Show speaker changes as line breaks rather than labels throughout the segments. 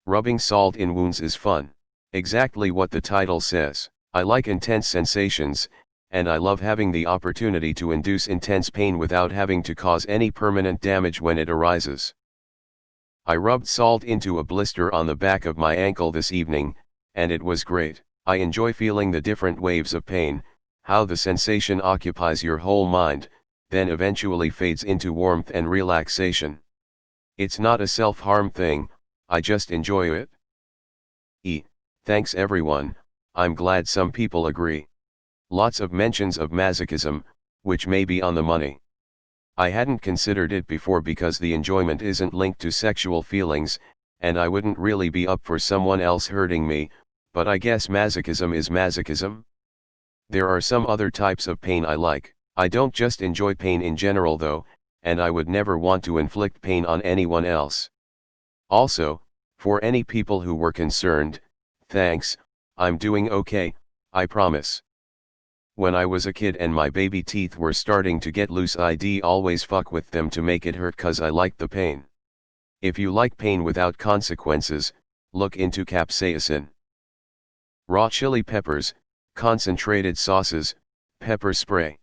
Rubbing salt in wounds is fun. Exactly what the title says. I like intense sensations, and I love having the opportunity to induce intense pain without having to cause any permanent damage when it arises. I rubbed salt into a blister on the back of my ankle this evening, and it was great. I enjoy feeling the different waves of pain, how the sensation occupies your whole mind, then eventually fades into warmth and relaxation. It's not a self-harm thing, I just enjoy it. Thanks everyone, I'm glad some people agree. Lots of mentions of masochism, which may be on the money. I hadn't considered it before because the enjoyment isn't linked to sexual feelings, and I wouldn't really be up for someone else hurting me, but I guess masochism is masochism. There are some other types of pain I like. I don't just enjoy pain in general though, and I would never want to inflict pain on anyone else. Also, for any people who were concerned, thanks, I'm doing okay, I promise. When I was a kid and my baby teeth were starting to get loose, I'd always fuck with them to make it hurt cause I liked the pain. If you like pain without consequences, look into capsaicin. Raw chili peppers, concentrated sauces, pepper spray.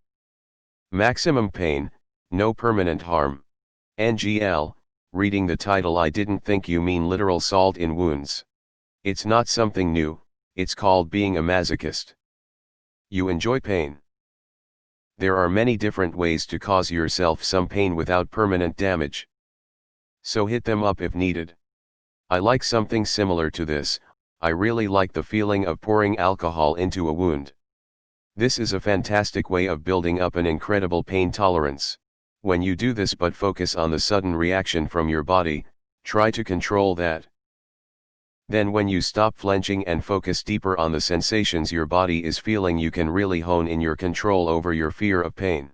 Maximum pain, no permanent harm. NGL, reading the title I didn't think you mean literal salt in wounds. It's not something new, it's called being a masochist. You enjoy pain. There are many different ways to cause yourself some pain without permanent damage. So hit them up if needed. I like something similar to this. I really like the feeling of pouring alcohol into a wound. This is a fantastic way of building up an incredible pain tolerance. When you do this but focus on the sudden reaction from your body, try to control that. Then when you stop flinching and focus deeper on the sensations your body is feeling, you can really hone in your control over your fear of pain.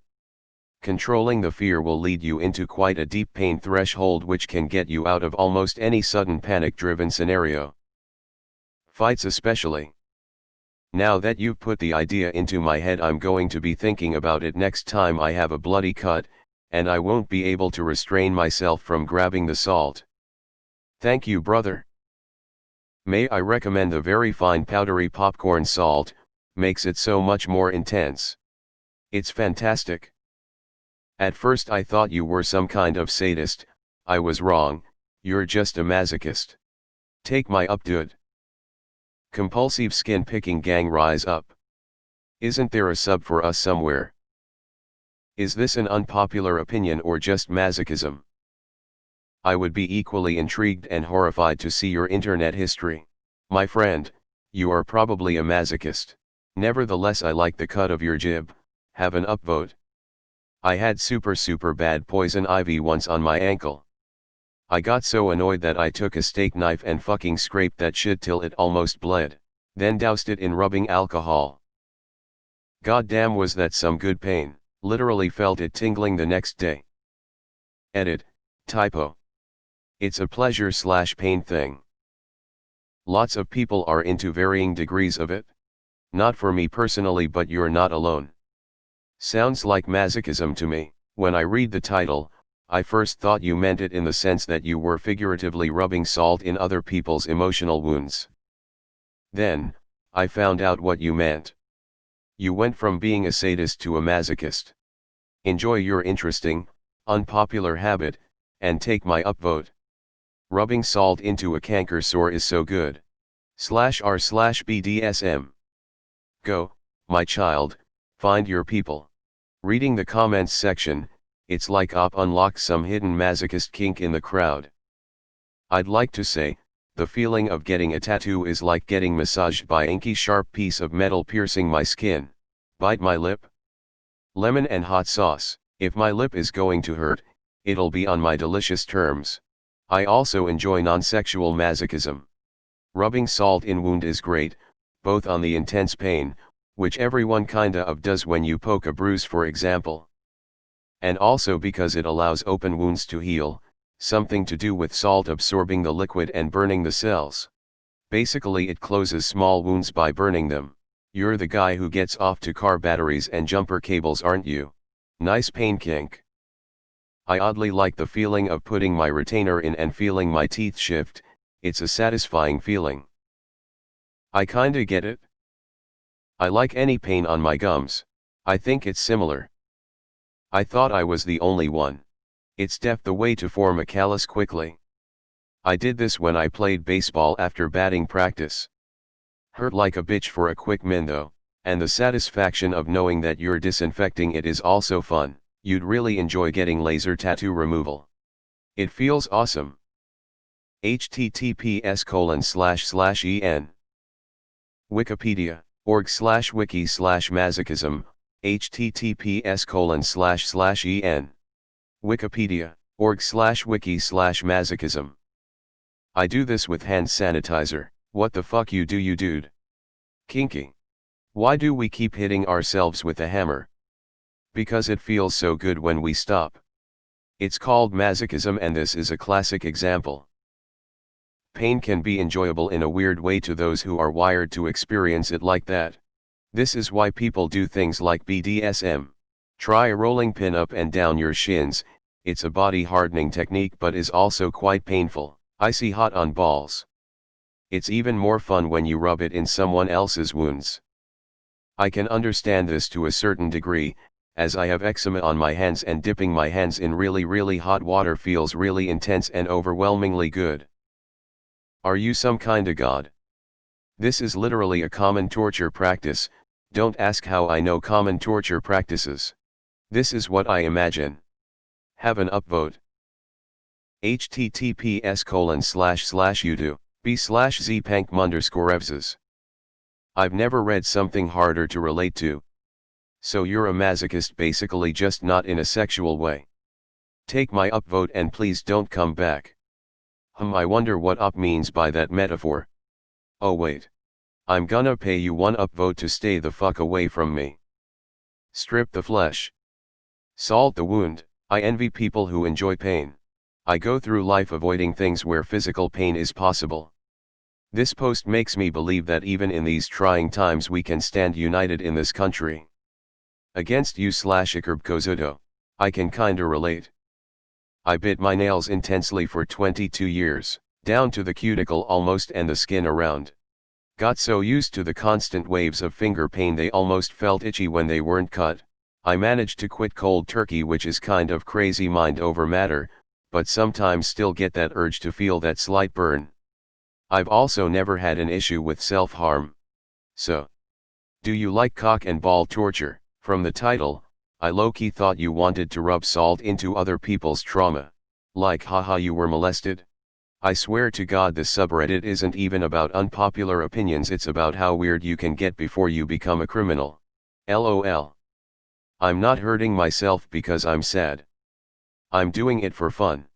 Controlling the fear will lead you into quite a deep pain threshold which can get you out of almost any sudden panic-driven scenario. Fights especially. Now that you've put the idea into my head, I'm going to be thinking about it next time I have a bloody cut, and I won't be able to restrain myself from grabbing the salt. Thank you, brother. May I recommend the very fine powdery popcorn salt, makes it so much more intense. It's fantastic. At first I thought you were some kind of sadist. I was wrong, you're just a masochist. Take my update. Compulsive skin picking gang rise up. Isn't there a sub for us somewhere? Is this an unpopular opinion or just masochism? I would be equally intrigued and horrified to see your internet history. My friend, you are probably a masochist. Nevertheless, I like the cut of your jib. Have an upvote. I had super bad poison ivy once on my ankle. I got so annoyed that I took a steak knife and fucking scraped that shit till it almost bled, then doused it in rubbing alcohol. Goddamn, was that some good pain. Literally felt it tingling the next day. Edit, typo. It's a pleasure/pain thing. Lots of people are into varying degrees of it. Not for me personally, but you're not alone. Sounds like masochism to me. When I read the title, I first thought you meant it in the sense that you were figuratively rubbing salt in other people's emotional wounds. Then, I found out what you meant. You went from being a sadist to a masochist. Enjoy your interesting, unpopular habit, and take my upvote. Rubbing salt into a canker sore is so good. /r/BDSM. Go, my child, find your people. Reading the comments section, it's like Op unlocked some hidden masochist kink in the crowd. I'd like to say, the feeling of getting a tattoo is like getting massaged by inky sharp piece of metal piercing my skin. Bite my lip. Lemon and hot sauce. If my lip is going to hurt, it'll be on my delicious terms. I also enjoy non-sexual masochism. Rubbing salt in wound is great, both on the intense pain, which everyone kinda of does when you poke a bruise for example. And also because it allows open wounds to heal, something to do with salt absorbing the liquid and burning the cells. Basically it closes small wounds by burning them. You're the guy who gets off to car batteries and jumper cables, aren't you? Nice pain kink. I oddly like the feeling of putting my retainer in and feeling my teeth shift, it's a satisfying feeling. I kinda get it. I like any pain on my gums. I think it's similar. I thought I was the only one. It's def the way to form a callus quickly. I did this when I played baseball after batting practice. Hurt like a bitch for a quick min though, and the satisfaction of knowing that you're disinfecting it is also fun. You'd really enjoy getting laser tattoo removal. It feels awesome. https://en Wikipedia.org/wiki/masochism https://en Wikipedia.org/wiki/masochism. I do this with hand sanitizer. What the fuck you do, you dude? Kinky. Why do we keep hitting ourselves with a hammer? Because it feels so good when we stop. It's called masochism, and this is a classic example. Pain can be enjoyable in a weird way to those who are wired to experience it like that. This is why people do things like BDSM. Try a rolling pin up and down your shins. It's a body hardening technique but is also quite painful. Icy hot on balls. It's even more fun when you rub it in someone else's wounds. I can understand this to a certain degree, as I have eczema on my hands and dipping my hands in really hot water feels really intense and overwhelmingly good. Are you some kinda god? This is literally a common torture practice. Don't ask how I know common torture practices. This is what I imagine. Have an upvote. https://youtube.b/zpankm_evses. I've never read something harder to relate to. So you're a masochist, basically, just not in a sexual way. Take my upvote and please don't come back. I wonder what up means by that metaphor. Oh wait. I'm gonna pay you one upvote to stay the fuck away from me. Strip the flesh. Salt the wound. I envy people who enjoy pain. I go through life avoiding things where physical pain is possible. This post makes me believe that even in these trying times we can stand united in this country. Against you/Ikorbkozudo. I can kinda relate. I bit my nails intensely for 22 years, down to the cuticle almost and the skin around. Got so used to the constant waves of finger pain they almost felt itchy when they weren't cut. I managed to quit cold turkey, which is kind of crazy mind over matter, but sometimes still get that urge to feel that slight burn. I've also never had an issue with self-harm. So, do you like cock and ball torture? From the title, I low-key thought you wanted to rub salt into other people's trauma. Like haha, you were molested? I swear to God this subreddit isn't even about unpopular opinions, it's about how weird you can get before you become a criminal. LOL. I'm not hurting myself because I'm sad. I'm doing it for fun.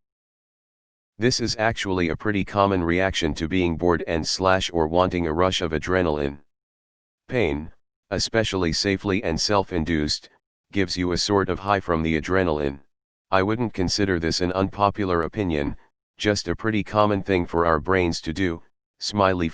This is actually a pretty common reaction to being bored and/or wanting a rush of adrenaline. Pain, especially safely and self-induced, gives you a sort of high from the adrenaline. I wouldn't consider this an unpopular opinion, just a pretty common thing for our brains to do. Smiley